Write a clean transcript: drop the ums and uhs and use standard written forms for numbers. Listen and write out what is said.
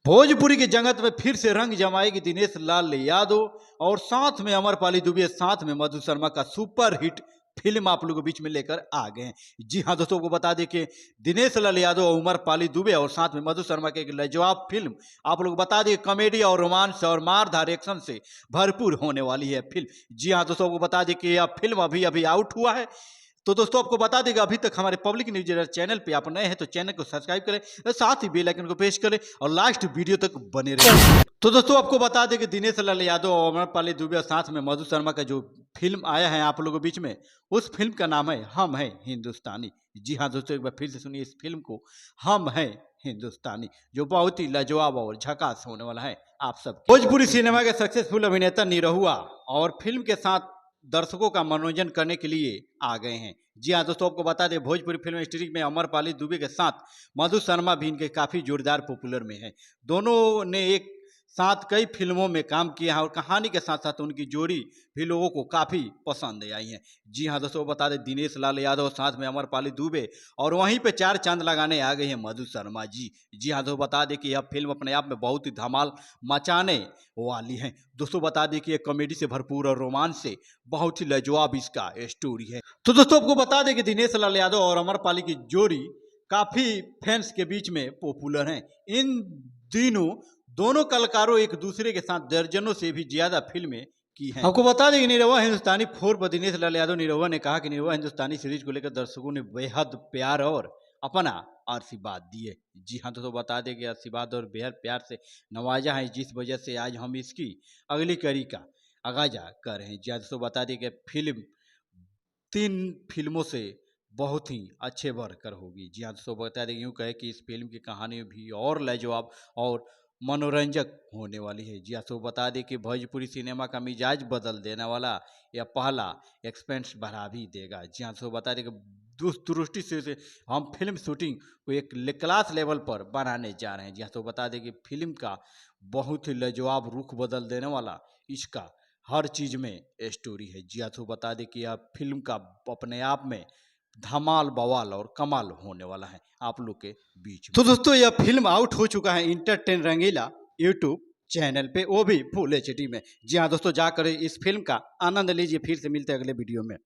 भोजपुरी की जगत में फिर से रंग जमाएगी दिनेश लाल यादव और साथ में अमरपाली दुबे, साथ में मधु शर्मा का सुपर हिट फिल्म आप लोगों के बीच में लेकर आ गए हैं। जी हाँ दोस्तों, को बता दें कि दिनेश लाल यादव और अमरपाली दुबे और साथ में मधु शर्मा की एक लाजवाब फिल्म आप लोग बता दें, कॉमेडी और रोमांस और मारधार एक्शन से भरपूर होने वाली है फिल्म। जी हाँ दोस्तों, को बता दें कि यह फिल्म अभी अभी आउट हुआ है। तो दोस्तों आपको बता देगा, अभी तक हमारे पब्लिक न्यूज चैनल पे आप नए हैं तो चैनल को सब्सक्राइब करें, साथ ही बेल आइकन को प्रेस करें और लास्ट वीडियो तक बने रहें। तो दोस्तों आपको बता दें कि दिनेश लाल यादव और अमरपाली दुबे और साथ में मधु शर्मा का जो फिल्म आया है आप लोगों के बीच में, उस फिल्म का नाम है हम हैं हिंदुस्तानी। जी हाँ दोस्तों, एक बार फिर से सुनिए इस फिल्म को, हम हैं हिंदुस्तानी, जो बहुत ही लाजवाब और झकास होने वाला है आप सब। भोजपुरी सिनेमा के सक्सेसफुल अभिनेता निरहुआ और फिल्म के साथ दर्शकों का मनोरंजन करने के लिए आ गए हैं। जी हाँ दोस्तों, आपको बता दें भोजपुरी फिल्म इंडस्ट्री में अमरपाली दुबे के साथ मधु शर्मा भी इनके काफ़ी जोरदार पॉपुलर में है। दोनों ने एक साथ कई फिल्मों में काम किया है और कहानी के साथ साथ उनकी जोड़ी भी लोगों को काफ़ी पसंद आई है। जी हाँ दोस्तों, बता दें दिनेश लाल यादव साथ में अमरपाली दुबे और वहीं पे चार चांद लगाने आ गई है मधु शर्मा जी। जी हाँ दोस्तों, बता दें कि यह फिल्म अपने आप में बहुत ही धमाल मचाने वाली है। दोस्तों बता दें कि यह कॉमेडी से भरपूर और रोमांस से बहुत ही लाजवाब इसका स्टोरी है। तो दोस्तों आपको बता दें कि दिनेश लाल यादव और अमरपाली की जोड़ी काफ़ी फैंस के बीच में पॉपुलर हैं। इन दिनों दोनों कलाकारों एक दूसरे के साथ दर्जनों से भी ज्यादा फिल्में की हैं। आपको बता दें कि निरहुआ हिंदुस्तानी 4 पर दिनेश लाल यादव निरहुआ ने कहा कि निरहुआ हिंदुस्तानी सीरीज को लेकर दर्शकों ने बेहद प्यार और अपना आशीर्वाद दिए। जी हाँ दोस्तों, बता दें कि आशीर्वाद और बेहद प्यार से नवाजा है, जिस वजह से आज हम इसकी अगली कड़ी का आगाजा कर रहे हैं। जी हाँ दोस्तों, बता दें कि फिल्म 3 फिल्मों से बहुत ही अच्छे बढ़कर होगी। जी हाँ दोस्तों, बता दें यूँ कहे कि इस फिल्म की कहानी भी और लाजवाब और मनोरंजक होने वाली है। जी हाँ, तो बता दें कि भोजपुरी सिनेमा का मिजाज बदल देने वाला यह पहला एक्सपेंस बढ़ा भी देगा। जी हाँ, तो बता दें कि दुरुस्ती से हम फिल्म शूटिंग को एक क्लास लेवल पर बनाने जा रहे हैं। जी हाँ, तो बता दें कि फिल्म का बहुत ही लाजवाब रुख बदल देने वाला इसका हर चीज़ में स्टोरी है। जी हाँ, तो बता दें कि यह फिल्म का अपने आप में धमाल बवाल और कमाल होने वाला है आप लोग के बीच में। तो दोस्तों यह फिल्म आउट हो चुका है इंटरटेन रंगीला यूट्यूब चैनल पे, वो भी फुल HD में। जी हाँ दोस्तों, जाकर इस फिल्म का आनंद लीजिए। फिर से मिलते हैं अगले वीडियो में।